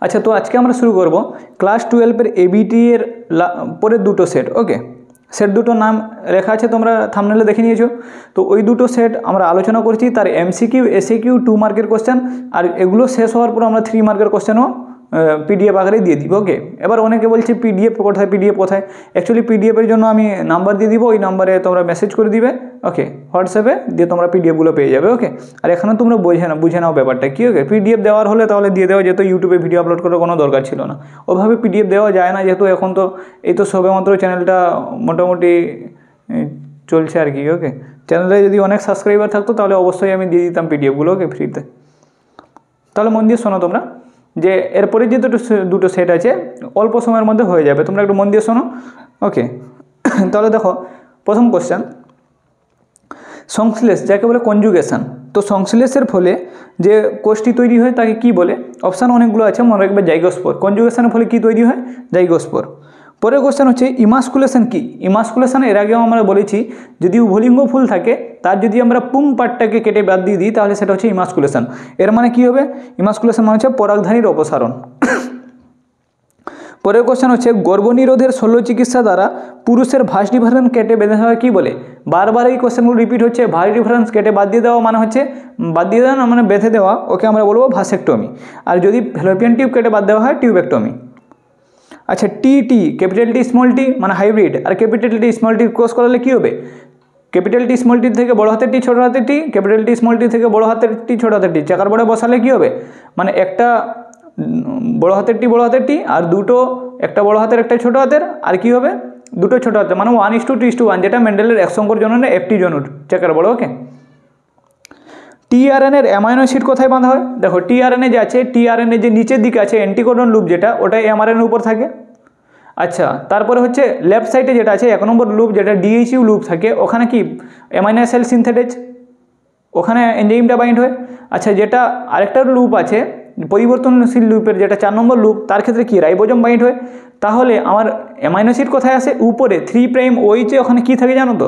আচ্ছা, তো আজকে আমরা শুরু করব ক্লাস 12-এর এবিটি এর পরের দুটো সেট। ওকে, সেট দুটোর নাম লেখা আছে, তোমরা থাম্বনেলে দেখে নিয়েছো। তো ওই দুটো সেট আমরা আলোচনা করছি, তার এমসিকিউ এসএকিউ 2 মার্কের কোশ্চেন, আর এগুলো শেষ হওয়ার পর আমরা 3 মার্কের কোশ্চেনও পিডিএফ আকারে দিয়ে দিব। ওকে, এবার অনেকে বলছে পিডিএফ কোথায়। অ্যাকচুয়ালি পিডিএফের জন্য আমি নাম্বার দিয়ে দিব, ওই নাম্বারে তোমরা মেসেজ করে দিবে। ওকে, হোয়াটসঅ্যাপে দিয়ে তোমরা পিডিএফগুলো পেয়ে যাবে। ওকে, আর এখানে তোমরা বুঝে নাও ব্যাপারটা কি। ওকে, পিডিএফ দেওয়ার হলে তাহলে দিয়ে দেওয়া যেত, ইউটিউবে ভিডিও আপলোড করার কোনো দরকার ছিল না। ওভাবে পিডিএফ দেওয়া যায় না, যেহেতু এখন তো এই তো সবেমাত্র চ্যানেলটা মোটামুটি চলছে আর কি। ওকে, চ্যানেলে যদি অনেক সাবস্ক্রাইবার থাকতো তাহলে অবশ্যই আমি দিয়ে দিতাম পিডিএফগুলো। ওকে, ফ্রিতে। তাহলে মন দিয়ে শোনো তোমরা, যে এরপরে যে দুটো সেট আছে অল্প সময়ের মধ্যে হয়ে যাবে, তোমরা একটু মন দিয়ে শোনো। ওকে, তাহলে দেখো প্রথম কোশ্চেন, সংশ্লেষ যাকে বলে কনজুগেশন। তো সংশ্লেষের ফলে যে কোষটি তৈরি হয় তাকে কি বলে? অপশান অনেকগুলো আছে, মনে রাখবে জাইগোস্পোর। কনজুগেশনের ফলে কি তৈরি হয়? জাইগোস্পোর। পরের কোশ্চেন হচ্ছে ইমাস্কুলেশন কি? ইমাস্কুলেশন এর আগেও আমরা বলেছি, যদি উভলিঙ্গ ফুল থাকে তার যদি আমরা পুং পার্টটাকে কেটে বাদ দিয়ে দিই তাহলে সেটা হচ্ছে ইমাস্কুলেশন। এর মানে কি হবে? ইমাস্কুলেশন মানে হচ্ছে পরাগধানীর অপসারণ। পরের কোশ্চেন হচ্ছে গর্ভনিরোধের শল্য চিকিৎসা দ্বারা পুরুষের ভাস ডিফারেন্স কেটে বেঁধে দেওয়া কি বলে? বারবার এই কোশ্চেনগুলো রিপিট হচ্ছে। ভাস ডিফারেন্স কেটে বাদ দিয়ে দেওয়া মানে হচ্ছে বাদ দিয়ে দেওয়া মানে বেঁধে দেওয়া, ওকে আমরা বলবো ভাসেক্টমি। আর যদি ফ্যালোপিয়ান টিউব কেটে বাদ দেওয়া হয় টিউবেক্টমি। আচ্ছা, টি ক্যাপিটাল টি স্মল টি মানে হাইব্রিড, আর capital T small T cross করালে কী হবে? ক্যাপিটাল টি স্মল টি থেকে বড় হাতের টি ছোট হাতের টি, ক্যাপিটাল টি স্মল টি থেকে বড় হাতের টি ছোট হাতের টি চাকার বড়ে বসালে কী হবে? মানে একটা বড় হাতের টি আর দুটো, একটা বড় হাতের একটা ছোট হাতের, আর কি হবে? দুটো ছোট হাতের, মানে 1:2:1, যেটা মেন্ডেলের এক সংকর জননে এফটি জনুট চাকার বড়। ওকে, টিআরএনএর অ্যামাইনো অ্যাসিড কোথায় বাঁধা হয়? দেখো টিআরএনএ যে আছে, টিআরএনএ যে নিচের দিকে আছে অ্যান্টিকোডন লুপ যেটা, ওটা এমআরএনএর উপর থাকে। আচ্ছা, তারপরে হচ্ছে লেফট সাইডে যেটা আছে 1 নম্বর লুপ, যেটা ডিএইচইউ লুপ থাকে, ওখানে কি অ্যামাইনো অ্যাসিড সিনথেটেজ, ওখানে এনজাইমটা বাইন্ড হয়। আচ্ছা, যেটা আরেকটা লুপ আছে পরিবর্তনশীল লুপের, যেটা 4 নম্বর লুপ, তার ক্ষেত্রে কি রাইবোজোম বাইন্ড হয়। তাহলে আমার অ্যামাইনো অ্যাসিড কোথায় আসে? উপরে 3' ওইচে, ওখানে কি থাকে জানো তো?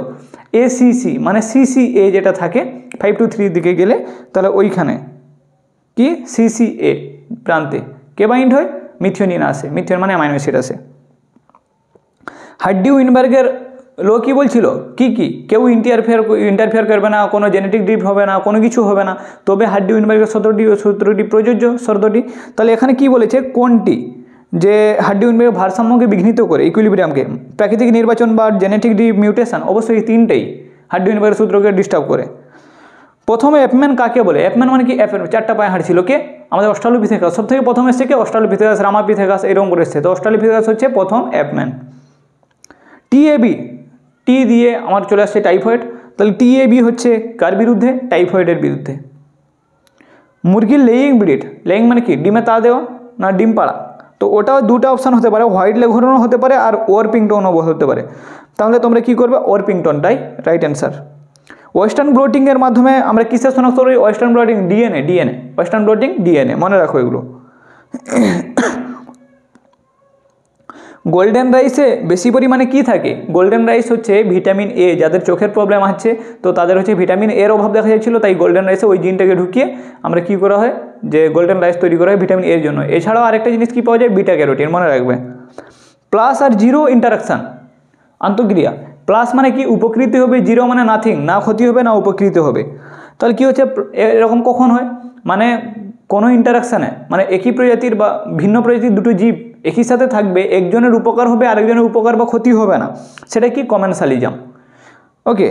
এসিসি মানে সিসিএ যেটা থাকে 5 to 3 দিকে গেলে, তাহলে ওইখানে কি সিসিএ প্রান্তে কে বাইন্ড হয়? মিথিওনিন আসে। মিথিওনিন মানে অ্যামাইনো অ্যাসিড আসে। হার্ডি উইনবার্গের লো কি বলছিল? কি কেউ ইন্টারফেয়ার করবে না, কোনো জেনেটিক ড্রিফট হবে না, কোনো কিছু হবে না, তবে হার্ডি উইনবার্গের সূত্রটি প্রযোজ্য শর্তটি। তাহলে এখানে কি বলেছে? কোনটি? যে হার্ডি উইনবার্গের ভারসাম্যকে বিঘ্নিত করে, ইকুইলিব্রিয়ামকে, প্রাকৃতিক নির্বাচন বা জেনেটিক মিউটেশন, অবশ্যই তিনটেই হার্ডি উইনবার্গের সূত্রকে ডিস্টার্ব করে। প্রথমে এপম্যান কাকে বলে? এপম্যান মানে কি? 4টা পায়ে হাঁটছিল কে? আমাদের অস্ট্রালোপিথেকাস। সব থেকে প্রথম এসছে কে? অস্ট্রালোপিথেকাস, রামাপিথেকাস এরকম করে এসছে। তো অস্ট্রালোপিথেকাস হচ্ছে প্রথম এপম্যান। টিএবি, টি দিয়ে আমার চলে আসছে টাইফয়েড। তাহলে টিএবি হচ্ছে কার বিরুদ্ধে? টাইফয়েডের বিরুদ্ধে। মুরগির লেয়িং ব্রিড, লেয়িং মানে কি? ডিমে তা দেওয়া না ডিম পাড়া। তো ওটাও দুটো অপশান হতে পারে, হোয়াইট লেঘরনও হতে পারে আর ওয়ারপিংটনও হতে পারে। তাহলে তোমরা কি করবে? ওয়ারপিংটনটাই রাইট অ্যান্সার। ওয়েস্টার্ন ব্লটিংয়ের মাধ্যমে আমরা কিসে শনাক্ত করি? Western bloating DNA, western bloating DNA, মনে রাখো এগুলো। গোল্ডেন রাইসে বেশি পরিমাণে কি থাকে? গোল্ডেন রাইস হচ্ছে ভিটামিন এ, যাদের চোখের প্রবলেম আছে তো তাদের হচ্ছে ভিটামিন এর অভাব দেখা যাচ্ছিলো, তাই গোল্ডেন রাইসে ওই জিনটাকে ঢুকিয়ে আমরা কি করা হয়, যে গোল্ডেন রাইস তৈরি করা হয় ভিটামিন এর জন্য। এছাড়াও আরেকটা জিনিস কি পাওয়া যায়? বিটা ক্যারোটিন, মনে রাখবে। প্লাস আর জিরো ইন্টারাকশান, আন্তঃক্রিয়া। প্লাস মানে কি? উপকৃত হবে, জিরো মানে নাথিং, না ক্ষতি হবে না উপকৃত হবে। তাহলে কি হচ্ছে? এরকম কখন হয়? মানে কোনো ইন্টারাকশানে, মানে একই প্রজাতির বা ভিন্ন প্রজাতির দুটো জীব একই সাথে থাকবে, একজনের উপকার হবে আরেকজনের উপকার বা ক্ষতি হবে না, সেটা কি? কমেন্সালিজম। ওকে,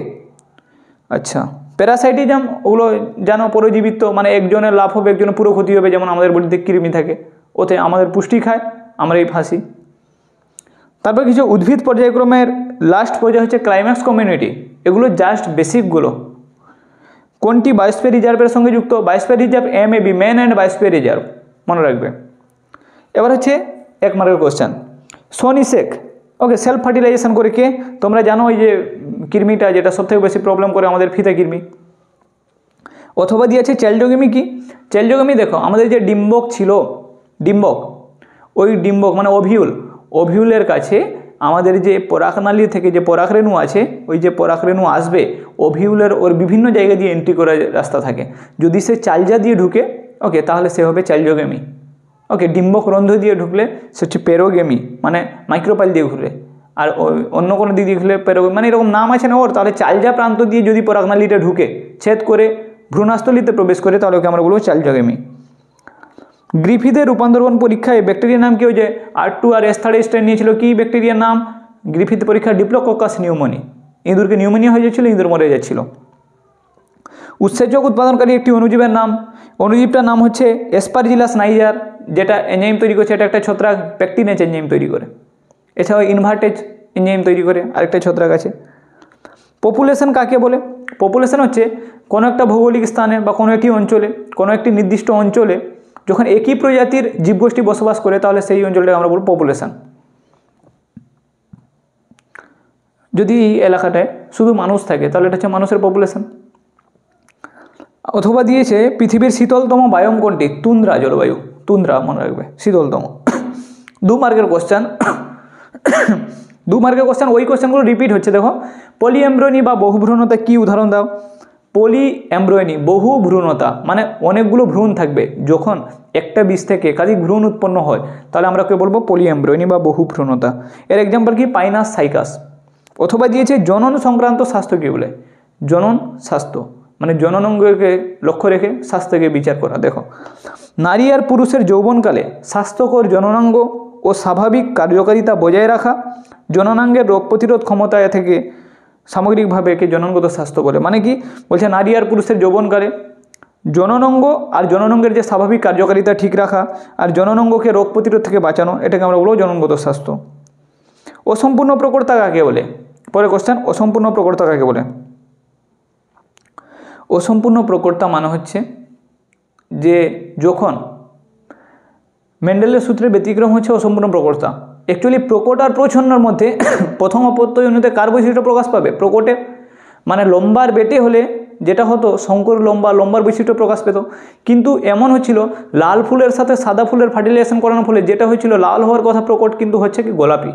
আচ্ছা, প্যারাসাইটিজম ওগুলো জানো, পরজীবিত্ব, মানে একজনের লাভ হবে একজনের পুরো ক্ষতি হবে, যেমন আমাদের বডিতে কৃমি থাকে, ওতে আমাদের পুষ্টি খায়, আমরা এই ফাঁসি। তারপর কিছু উদ্ভিদ পর্যায়ক্রমের লাস্ট পর্যায়ে হচ্ছে ক্লাইম্যাক্স কমিউনিটি। এগুলো জাস্ট বেসিকগুলো। কোনটি বায়োস্ফিয়ার রিজার্ভের সঙ্গে যুক্ত? Biosphere reserve MAB, men and biosphere reserve, মনে রাখবে। এবার হচ্ছে 1 মার্কের কোশ্চেন, সোনিসেক। ওকে, সেলফ ফার্টিলাইজেশন করে কে? তোমরা জানো ওই যে কৃমিটা যেটা সবথেকে বেশি প্রবলেম করে আমাদের, ফিতা কৃমি। অথবা দিয়েছে চাইল্ডোগেমি। কি চাইল্ডোগেমি? দেখো আমাদের যে ডিম্বক ছিল, ওই ডিম্বক মানে ওভিউলের কাছে আমাদের যে পরাগনালী থেকে যে পরাগরেণু আছে, ওই যে পরাগরেণু আসবে ওভিউলের ওর বিভিন্ন জায়গা দিয়ে এন্ট্রি করার রাস্তা থাকে, যদি সে চালজা দিয়ে ঢুকে, ওকে, তাহলে সে হবে চাইল্ডোগেমি। ওকে, ডিম্বক রন্ধ্র দিয়ে ঢুকলে সে হচ্ছে পেরোগেমি, মানে মাইক্রোপাইল দিয়ে ঘুরে। আর অন্য কোনো দিক দিয়ে ঘুরলে পেরোগেমি, মানে এরকম নাম আছে না ওর। তাহলে চালজা প্রান্ত দিয়ে যদি পরাগনালীটা ঢুকে ছেদ করে ভ্রূণাস্থলিতে প্রবেশ করে তাহলে ওকে আমরা বলবো চালজাগেমি। গ্রিফিথের রূপান্তরণ পরীক্ষায় ব্যাকটেরিয়ার নাম কি হয়েছে? R2 আর S3 স্ট্রেন নিয়েছিল, কি ব্যাকটেরিয়ার নাম? গ্রিফিথ পরীক্ষা ডিপ্লোকোকাস নিউমোনি। ইঁদুরকে নিউমোনিয়া হয়ে যাচ্ছিল, ইঁদুর মরে যাচ্ছিল। উৎসেচক উৎপাদনকারী একটি অণুজীবের নাম, অণুজীবটার নাম হচ্ছে এসপারজিলাস নাইজার, যেটা এনজাইম তৈরি করছে। এটা একটা ছত্রাক, প্যাকটিনেজ এনজাইম তৈরি করে। এছাড়াও ইনভার্টেজ এনজাইম তৈরি করে আরেকটা ছত্রাক আছে। পপুলেশন কাকে বলে? পপুলেশন হচ্ছে কোনো একটা ভৌগোলিক স্থানে বা কোনো একটি অঞ্চলে, কোনো একটি নির্দিষ্ট অঞ্চলে যখন একই প্রজাতির জীবগোষ্ঠী বসবাস করে তাহলে সেই অঞ্চলটাকে আমরা বলবো পপুলেশন। যদি এলাকাটায় শুধু মানুষ থাকে তাহলে এটা হচ্ছে মানুষের পপুলেশন। অথবা দিয়েছে পৃথিবীর শীতলতম বায়ুম কোনটি? তুন্দ্রা জলবায়ু, তুন্দ্রা মনে রাখবে, শীতলতম। 2 মার্কের কোশ্চেন, 2 মার্কের কোশ্চেন, ওই কোশ্চেনগুলো রিপিট হচ্ছে। দেখো, পলিএমব্রয়নি বা বহুভ্রূণতা কি উদাহরণ দাও? পলিএমব্রয়নি, বহুভ্রূণতা মানে অনেকগুলো ভ্রূণ থাকবে। যখন একটা বীজ থেকে একাধিক ভ্রূণ উৎপন্ন হয় তাহলে আমরা কে বলবো? পলিএমব্রয়নি বা বহুভ্রূণতা। এর এক্সাম্পল কি? Pinus cycas. অথবা দিয়েছে জনন সংক্রান্ত স্বাস্থ্য কী বলে? জনন স্বাস্থ্য মানে জননাঙ্গকে লক্ষ্য রেখে স্বাস্থ্যকে বিচার করা। দেখো, নারী আর পুরুষের যৌবনকালে স্বাস্থ্যকর জননাঙ্গ ও স্বাভাবিক কার্যকারিতা বজায় রাখা, জননাঙ্গের রোগ প্রতিরোধ ক্ষমতা থেকে সামগ্রিকভাবে একে জননগত স্বাস্থ্য বলে। মানে কি বলছে? নারী আর পুরুষের যৌবনকালে জননাঙ্গ আর জননাঙ্গের যে স্বাভাবিক কার্যকারিতা ঠিক রাখা আর জননাঙ্গকে রোগ প্রতিরোধ থেকে বাঁচানো, এটাকে আমরা বলবো জননগত স্বাস্থ্য। অসম্পূর্ণ প্রকর্তা কাকে বলে? পরে কোশ্চেন, অসম্পূর্ণ প্রকর্তা কাকে বলে? অসম্পূর্ণ প্রকর্তা মানে হচ্ছে যে যখন মেন্ডেলের সূত্রে ব্যতিক্রম হচ্ছে অসম্পূর্ণ প্রকর্তা। অ্যাকচুয়ালি প্রকট আর প্রচ্ছন্নর মধ্যে প্রথম অপত্যজনিতে কার বৈশিষ্ট্য প্রকাশ পাবে? প্রকটের। মানে লম্বার বেটে হলে যেটা হতো শঙ্কর লম্বার বৈশিষ্ট্য প্রকাশ পেত, কিন্তু এমন হচ্ছিল লাল ফুলের সাথে সাদা ফুলের ফার্টিলাইজেশন করানোর ফলে যেটা হয়েছিল লাল হওয়ার কথা প্রকট কিন্তু হচ্ছে কি গোলাপি।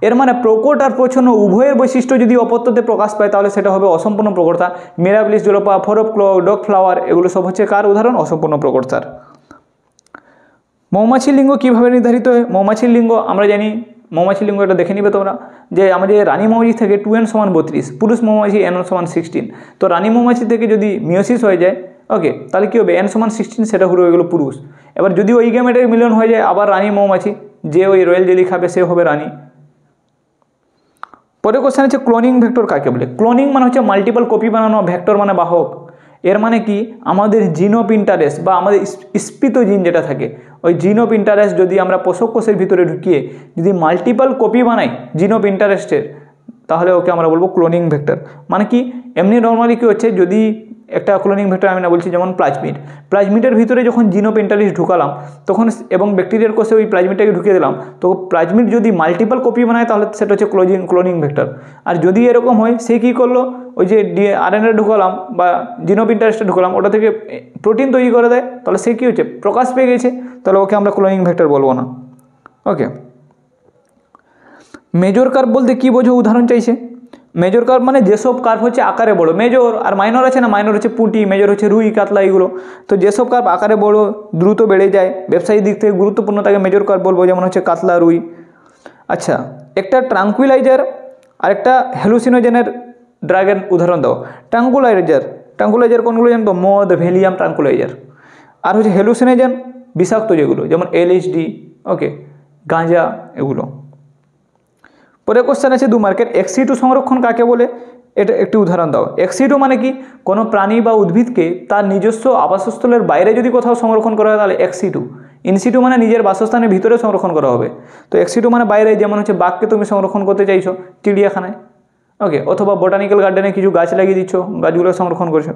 এর মানে প্রকট আর প্রচ্ছন্ন উভয়ের বৈশিষ্ট্য যদি অপত্যতে প্রকাশ পায় তাহলে সেটা হবে অসম্পূর্ণ প্রকর্তা। মিরাবিলিস জলপা, ফরফ ডগ ফ্লাওয়ার এগুলো সব হচ্ছে কার উদাহরণ? অসম্পূর্ণ প্রকর্তার। মৌমাছির লিঙ্গ কীভাবে নির্ধারিত হয়? মৌমাছির লিঙ্গ আমরা জানি, মৌমাছির লিঙ্গ এটা দেখে নিবে তোমরা, যে আমাদের রানী মৌমাছি থেকে 2n = 32, পুরুষ মৌমাছি n = 16। তো রানী মৌমাছি থেকে যদি মিওসিস হয়ে যায়, ওকে, তাহলে কী হবে? n = 16 সেটা হয়ে গেলো পুরুষ। এবার যদি ওই গ্যামেটের মিলন হয়ে যায় আবার রানী মৌমাছি, যে ওই রয়্যাল জেলি খাবে সে হবে রানী। পরে কোশ্চেন আছে ক্লোনিং ভেক্টর কাকে বলে? ক্লোনিং মানে হচ্ছে মাল্টিপল কপি বানানো, ভেক্টর মানে বাহক। এর মানে কি আমাদের জিন অফ ইন্টারেস্ট বা আমাদের স্ফীত জিন যেটা থাকে ওই জিন অফ ইন্টারেস্ট যদি আমরা পোষক কোষের ভিতরে ঢুকিয়ে যদি মাল্টিপল কপি বানাই জিন অফ ইন্টারেস্টের তাহলে ওকে আমরা বলবো ক্লোনিং ভেক্টর। মানে কি এমনি নর্মালি কী হচ্ছে যদি একটা ক্লোনিং ভেক্টর আমি না বলছি যেমন প্লাজমিডের ভিতরে যখন জিন অফ ইন্টারেস্ট ঢুকালাম তখন এবং ব্যাকটেরিয়ার কোষে ওই প্লাজমিডটাকে ঢুকিয়ে দিলাম, তো প্লাজমিড যদি মাল্টিপল কপি বানায় তাহলে সেটা হচ্ছে ক্লোনিং ভেক্টর। আর যদি এরকম হয় সে কী করলো, ওই যে RNA ঢুকালাম বা জিন অফ ইন্টারেস্টে ঢুকালাম ওটা থেকে প্রোটিন তৈরি করে দেয়, তাহলে সে কী হচ্ছে প্রকাশ পেয়ে গেছে, তাহলে ওকে আমরা ক্লোনিং ভেক্টর বলবো না। ওকে, মেজর কার্ভ বলতে কী বোঝো? উদাহরণ চাইছে। মেজর কার্ভ মানে যেসব কার্ভ হচ্ছে আকারে বড়, মেজর আর মাইনর আছে না, মাইনর হচ্ছে পুঁটি, মেজর হচ্ছে রুই কাতলা এগুলো। তো যেসব কার্ভ আকারে বড় দ্রুত বেড়ে যায় ব্যবসায়িক দিক থেকে গুরুত্বপূর্ণ তাকে মেজর কার্ভ বলবো, যেমন হচ্ছে কাতলা, রুই। আচ্ছা, একটা ট্রাঙ্কুইলাইজার আর একটা হ্যালুসিনোজেনের ড্রাগের উদাহরণ দাও। ট্রাঙ্কুলাইজার কোনগুলো জানতো? মদ, ভ্যালিয়াম, ট্রাঙ্কুলাইজার। আর হচ্ছে হ্যালুসিনোজেন বিষাক্ত যেগুলো যেমন LSD, ওকে, গাঁজা এগুলো। পরে কোশ্চেন আছে 2 মার্কের ex-situ সংরক্ষণ কাকে বলে? এটা একটি উদাহরণ দাও। ex-situ মানে কি কোনো প্রাণী বা উদ্ভিদকে তার নিজস্ব আবাসস্থলের বাইরে যদি কোথাও সংরক্ষণ করা হয় তাহলে ex-situ। in-situ মানে নিজের বাসস্থানের ভিতরে সংরক্ষণ করা হবে। তো ex-situ মানে বাইরে, যেমন হচ্ছে বাঘকে তুমি সংরক্ষণ করতে চাইছো চিড়িয়াখানায়, ওকে, অথবা বোটানিক্যাল গার্ডেনে কিছু গাছ লাগিয়ে দিচ্ছ, গাছগুলো সংরক্ষণ করছো।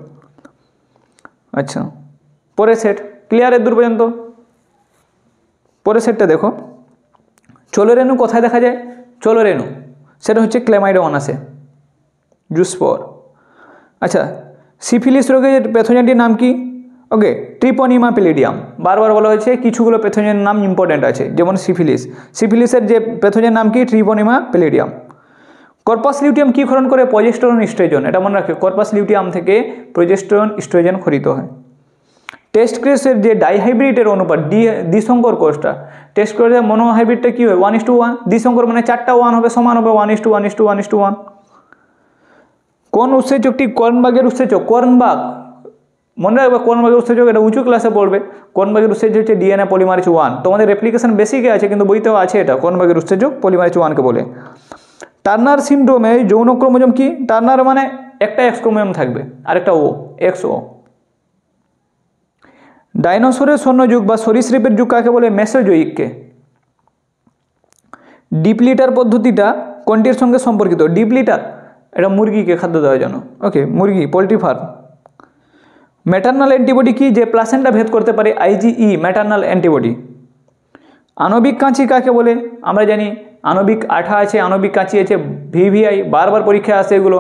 আচ্ছা, পরের সেট ক্লিয়ার এর দূর পর্যন্ত? পরের সেটটা দেখো, চলোরেণু কোথায় দেখা যায়? চলোরেণু সেটা হচ্ছে ক্ল্যামাইডোমোনাসে, জুস্পর। আচ্ছা, সিফিলিস রোগের প্যাথোজেনটির নাম কি? ওকে, ট্রিপোনিমা প্যালিডিয়াম। বারবার বলা হয়েছে কিছুগুলো প্যাথোজেনের নাম ইম্পর্টেন্ট আছে, যেমন সিফিলিসের যে প্যাথোজেন নাম কি? ট্রিপোনিমা প্যালিডিয়াম। কর্পাস লিউটিয়াম কি ক্ষরণ করে? Progesterone, oestrogen. এটা মনে রাখে, কর্পাস লিউটিয়াম থেকে প্রজেস্টেরন, ইস্ট্রোজেন ক্ষরিত হয়। টেস্ট কেসের যে ডাইহাইব্রিডের অনুপাত দ্বিসংকর কোষটা, টেস্ট কেসের মনোহাইব্রিডটা কী হয় 1:1, দ্বিসংকর মানে 4টা 1 হবে, সমান হবে 1:1:1:1। কোন উৎসেচকটি কর্নবাগের উৎসেচক? কর্নবাগ, মনে রাখবে কর্নবাগের উৎসেচক, এটা উঁচু ক্লাসে পড়বে। কর্নবাগের উৎসেচক হচ্ছে ডিএনএ পলিমারেজ 1, তোমাদের অ্যাপ্লিকেশন বেসিকে আছে কিন্তু বইতেও আছে এটা, কর্নবাগের উৎসেচক পলিমারেজ 1কে বলে। টার্নার সিনড্রোমে যৌন ক্রোমোজোম কি? টার্নার মানে একটা এক্স ক্রোমোজোম থাকবে আর একটা ও, XO। ডাইনোসরের স্বর্ণযুগ বা সরীসৃপের যুগ কাকে বলে? মেসোজোইককে। ডিপ্লিটার পদ্ধতিটা কোনটির সঙ্গে সম্পর্কিত? ডিপ্লিটার এটা মুরগিকে খাদ্য দেওয়ার জন্য, ওকে, মুরগি, পোলট্রি ফার্ম। ম্যাটার্নাল অ্যান্টিবডি কি? যে প্লাসেন্টা ভেদ করতে পারে, IgE ম্যাটার্নাল অ্যান্টিবডি। আণবিক কাঁচি কাকে বলে? আমরা জানি আণবিক আঠা আছে, আণবিক কাঁচি আছে, VVI বারবার পরীক্ষায় আসে, এগুলো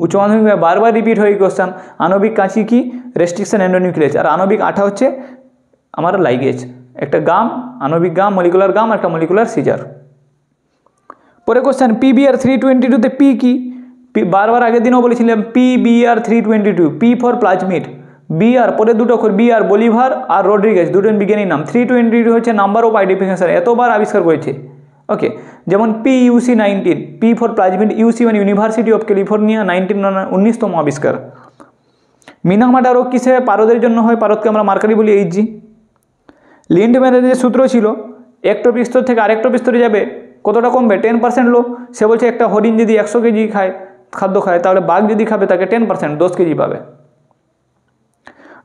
উচ্চ মাধ্যমিকে বারবার রিপিট হয়ে কোশ্চেন। আণবিক কাঁচি কি? রেস্ট্রিকশন এন্ডোনিউক্লিয়েজ। আর আণবিক আঠা হচ্ছে আমার লাইগেজ, একটা গাম, আণবিক গাম, মলিকুলার গাম, একটা মলিকুলার সিজার। পরে কোশ্চেন PBr322 পি কি? বারবার আগের দিনও বলেছিলাম PBr322, P for plasmid, BR পরে দুটো অক্ষর, BR বলিভার আর রড্রিগেজ, দুজন বিজ্ঞানীর নাম। 322 হচ্ছে নাম্বার অফ আইডেন্টিফিকেশন, এতবার আবিষ্কার করেছে, ওকে। যেমন PUC19, P for plasmid, UC মানে ইউনিভার্সিটি অফ ক্যালিফোর্নিয়া, 1919তম আবিষ্কার। মিনামাটা রোগ কিসে? পারদের জন্য হয়, পারদকে আমরা মার্কারি বলি, Hg। লিন্ডম্যানের যে সূত্র ছিল, একটোপিক স্তর থেকে আরেকটোপিক স্তরে যাবে কতটা কমবে? 10% লো। সে বলছে একটা হরিণ যদি 100 কেজি খাদ্য খায়, তাহলে বাঘ যদি খাবে তাকে 10%, 10 কেজি পাবে।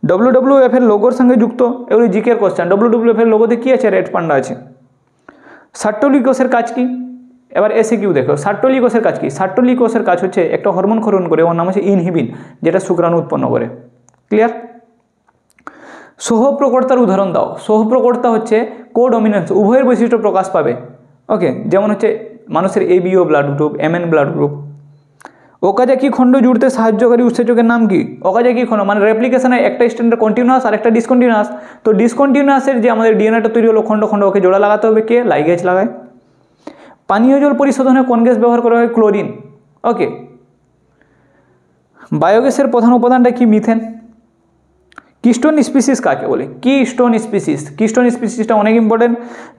WWF এর লোগোর সঙ্গে যুক্ত, এগুলি জিকের কোশ্চেন। WWF এর লোগোতে কী আছে? রেড পান্ডা আছে। সার্টোলি কোষের কাজ কি? এবার SQ দেখো, সার্টোলি কোষের কাজ কি? সার্টোলি কোষের কাজ হচ্ছে একটা হরমোন ক্ষরণ করে, ওর নাম হচ্ছে ইনহিবিন, যেটা শুক্রাণু উৎপন্ন করে। ক্লিয়ার? সহপ্রকর্তার উদাহরণ দাও। সহপ্রকর্তা হচ্ছে কোডমিনেন্স, উভয়ের বৈশিষ্ট্য প্রকাশ পাবে, ওকে। যেমন হচ্ছে মানুষের ABO blood group, MN blood group. Okazaki খণ্ড জুড়তে সাহায্যকারী উৎসেচকের নাম কি? ওকাজাকি খণ্ড মানে রেপ্লিকেশনে একটা স্ট্যান্ডার্ড কন্টিনিউয়াস আর একটা ডিসকন্টিনিউয়াস। তো ডিসকন্টিনিউয়াসের যে আমাদের ডিএনএটা তৈরি হলো খণ্ড খণ্ড, ওকে জোড়া লাগাতে হবে, কে? লাইগেজ লাগায়। পানীয় জল পরিশোধনে কোন গ্যাস ব্যবহার করা হয়? ক্লোরিন, ওকে। বায়োগ্যাসের প্রধান উপাদানটা কি? মিথেন। কিস্টোন স্পিসিস কাকে বলে? কিস্টোন স্পিসিস, কিস্টোন স্পিসিসটা অনেক ইম্পর্টেন্ট।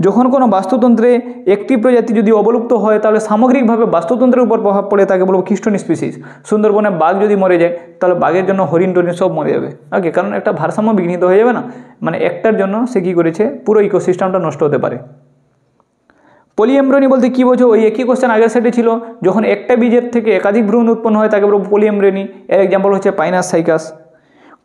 যখন কোনো বাস্তুতন্ত্রে একটি প্রজাতি যদি অবলুপ্ত হয়, তাহলে সামগ্রিকভাবে বাস্তুতন্ত্রের উপর প্রভাব পড়ে, তাকে বলবো কিস্টোন স্পিসিস। সুন্দরবনে বাঘ যদি মরে যায়, তাহলে বাঘের জন্য হরিণ টরিণ সব মরে যাবে, ওকে, কারণ একটা ভারসাম্য বিঘ্নিত হয়ে যাবে না, মানে একটার জন্য সে কী করেছে, পুরো ইকোসিস্টেমটা নষ্ট হতে পারে। পলিএমব্রিয়নি বলতে কী বোঝো? ওই একই কোশ্চেন আগের সেটে ছিল, যখন একটা বীজের থেকে একাধিক ভ্রূণ উৎপন্ন হয় তাকে বলবো পলিএমব্রিয়নি। এর এক্সাম্পল হচ্ছে পাইনাস সাইকাস।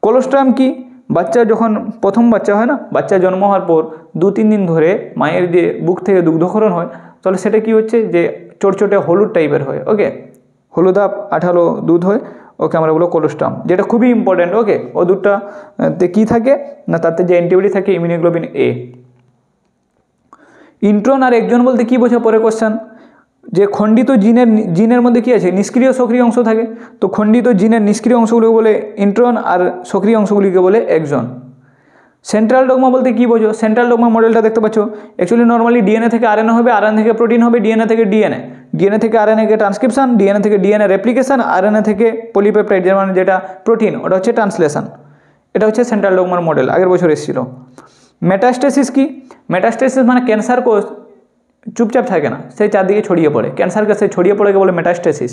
কোলোস্ট্রাম কি? বাচ্চা যখন প্রথম বাচ্চা হয় না, বাচ্চা জন্ম হওয়ার পর 2-3 দিন ধরে মায়ের যে বুক থেকে দুগ্ধক্ষরণ হয়, তাহলে সেটা কি হচ্ছে যে চটচটে হলুদ টাইপের হয়, ওকে, হলুদাভ আঠালো দুধ হয়, ওকে আমরা বলবো কোলোস্ট্রাম, যেটা খুবই ইম্পর্টেন্ট, ওকে। ও দুধটাতে কী থাকে না, তাতে যে অ্যান্টিবডি থাকে ইমিউনোগ্লোবিন A। ইন্ট্রন আর একজন বলতে কী বোঝা? পরে কোশ্চেন, যে খণ্ডিত জিনের মধ্যে কী আছে? নিষ্ক্রিয় সক্রিয় অংশ থাকে। তো খণ্ডিত জিনের নিষ্ক্রিয় অংশগুলিকে বলে ইন্ট্রন আর সক্রিয় অংশগুলিকে বলে একজন। সেন্ট্রাল ডগমা বলতে কী বোঝো? সেন্ট্রাল ডগমা মডেলটা দেখতে পাচ্ছ, অ্যাকচুয়ালি নর্মালি ডিএনএ থেকে আরএনএ হবে, আরএনএ থেকে প্রোটিন হবে, ডিএনএ থেকে ডিএনএ, ডিএনএ থেকে আরএনএকে ট্রান্সক্রিপশন, ডিএনএ থেকে ডিএনএ রেপ্লিকেশন, আরএনএ থেকে পলিপেপটাইড মানে যেটা প্রোটিন, ওটা হচ্ছে ট্রান্সলেশন। এটা হচ্ছে সেন্ট্রাল ডগমার মডেল, আগের বছর এসেছিল। মেটাস্টেসিস কি? মেটাস্টেসিস মানে ক্যান্সার কোষ চুপচাপ থাকে না, সেই চারদিকে ছড়িয়ে পড়ে, ক্যান্সার কোষে ছড়িয়ে পড়েকে বলে মেটাস্টেসিস।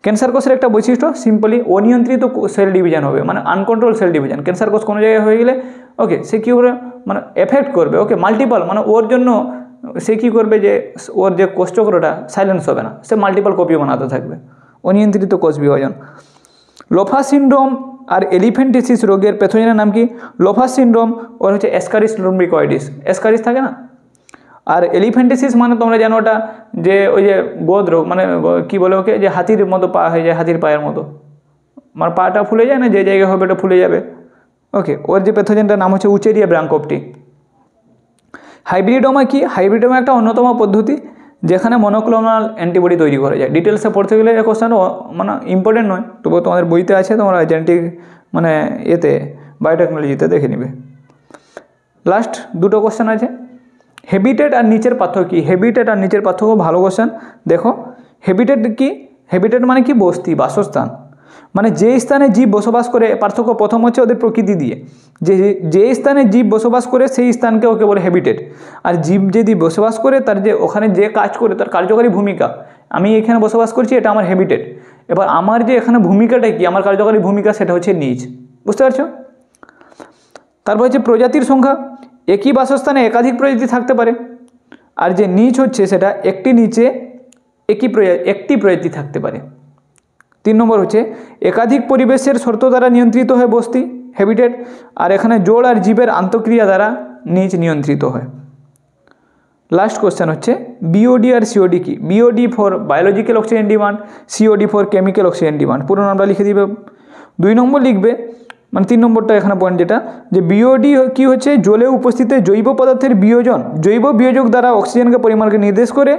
ক্যান্সার কোষের একটা বৈশিষ্ট্য সিম্পলি অনিয়ন্ত্রিত সেল ডিভিশন হবে, মানে আনকন্ট্রোল সেল ডিভিশন। ক্যান্সার কোষ কোনো জায়গায় হয়ে গেলে, ওকে, সে কী করে মানে এফেক্ট করবে, ওকে, মাল্টিপল, মানে ওর জন্য সে কী করবে যে ওর যে কোষচক্রটা সাইলেন্স হবে না, সে মাল্টিপল কপি বানাতে থাকবে, অনিয়ন্ত্রিত কোষ বিভাজন। লোফা সিনড্রোম আর এলিফ্যান্টিসিস রোগের প্যাথোজেনের নাম কি? লোফা সিনড্রোম ওর হচ্ছে এসকারিস লুম্ব্রিকয়েডিস, এসকারিস থাকে না। আর এলিফ্যান্টিসিস মানে তোমরা জানো ওটা যে ওই যে গোদ রোগ, মানে কী বলে ওকে, যে হাতির মতো পা হয়ে যায়, হাতির পায়ের মতো, মানে পাটা ফুলে যায় না, যে জায়গায় হবে ওটা ফুলে যাবে, ওকে। ওর যে প্যাথোজেনটার নাম হচ্ছে উচেরিয়া ব্রাঙ্কোপ্টি। হাইব্রিডোমা কি? হাইব্রিডোমা একটা অন্যতম পদ্ধতি যেখানে মনোক্লোনাল অ্যান্টিবডি তৈরি করা যায়। ডিটেলসে পড়তে গেলে এই কোশ্চেন মানে ইম্পর্টেন্ট নয়, তবুও তোমাদের বইতে আছে, তোমরা জেনেটিক মানে এতে বায়োটেকনোলজিতে দেখে নিবে। লাস্ট দুটো কোশ্চেন আছে, হ্যাবিটেট আর নিচের পার্থক্য কি? হ্যাবিটেট আর নিচের পার্থক্য ভালো কোশ্চেন। দেখো হ্যাবিটেট কি? হ্যাবিটেট মানে কি? বস্তি, বাসস্থান। মানে যে স্থানে জীব বসবাস করে, পার্থক্য প্রথম হচ্ছে ওদের প্রকৃতি দিয়ে, যে স্থানে জীব বসবাস করে সেই স্থানকে ওকে বলে হ্যাবিটেট। আর জীব যদি বসবাস করে তার যে ওখানে যে কাজ করে তার কার্যকরী ভূমিকা, আমি এখানে বসবাস করছি এটা আমার হ্যাবিটেট। এবার আমার যে এখানে ভূমিকাটা কি, আমার কার্যকরী ভূমিকা, সেটা হচ্ছে নিচ। বুঝতে পারছো? তারপর হচ্ছে প্রজাতির সংখ্যা, একই বাসস্থানে একাধিক প্রজাতি থাকতে পারে। আর যে নিচ হচ্ছে সেটা একটি নিচে একটি প্রজাতি থাকতে পারে। 3 নম্বর হচ্ছে একাধিক পরিবেশের শর্ত দ্বারা নিয়ন্ত্রিত হয় বস্তি, হ্যাবিটেট। আর এখানে জোড় আর জীবের আন্তঃক্রিয়া দ্বারা নিচ নিয়ন্ত্রিত হয়। লাস্ট কোশ্চেন হচ্ছে বিওডি আর সিওডি কি। BOD for biological oxygen demand, COD for chemical oxygen demand. পুরো নামটা লিখে দিবে। 2 নম্বর লিখবে, মানে 3 নম্বরটা এখানে পয়েন্ট যেটা, যে বিওডি কি হচ্ছে, জলে উপস্থিত জৈব পদার্থের বিয়োজন, জৈব বিয়োজক দ্বারা অক্সিজেনকে পরিমাণকে নির্দেশ করে।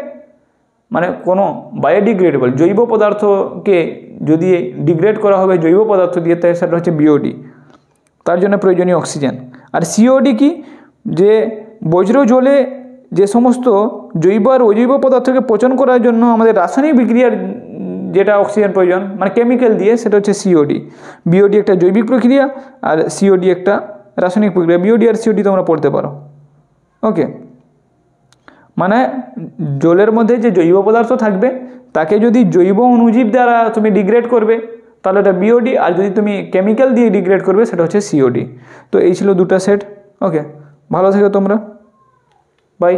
মানে কোনো বায়োডিগ্রেডেবল জৈব পদার্থকে যদি ডিগ্রেড করা হবে জৈব পদার্থ দিয়ে, তাই সেটা হচ্ছে বিওডি, তার জন্য প্রয়োজনীয় অক্সিজেন। আর সিওডি কি, যে বজ্র জলে যে সমস্ত জৈব আর অজৈব পদার্থকে পচন করার জন্য আমাদের রাসায়নিক বিক্রিয়ার যেটা অক্সিজেন প্রয়োজন, মানে কেমিক্যাল দিয়ে, সেটা হচ্ছে সিওডি। বিওডি একটা জৈবিক প্রক্রিয়া আর সিওডি একটা রাসায়নিক প্রক্রিয়া। বিওডি আর সিওডি তোমরা পড়তে পারো। ওকে, মানে জলের মধ্যে যে জৈব পদার্থ থাকবে তাকে যদি জৈব অণুজীব দ্বারা তুমি ডিগ্রেড করবে তাহলে এটা বিওডি, আর যদি তুমি কেমিক্যাল দিয়ে ডিগ্রেড করবে সেটা হচ্ছে সিওডি। তো এই ছিল 2টা সেট। ওকে, ভালো থেকো তোমরা, বাই।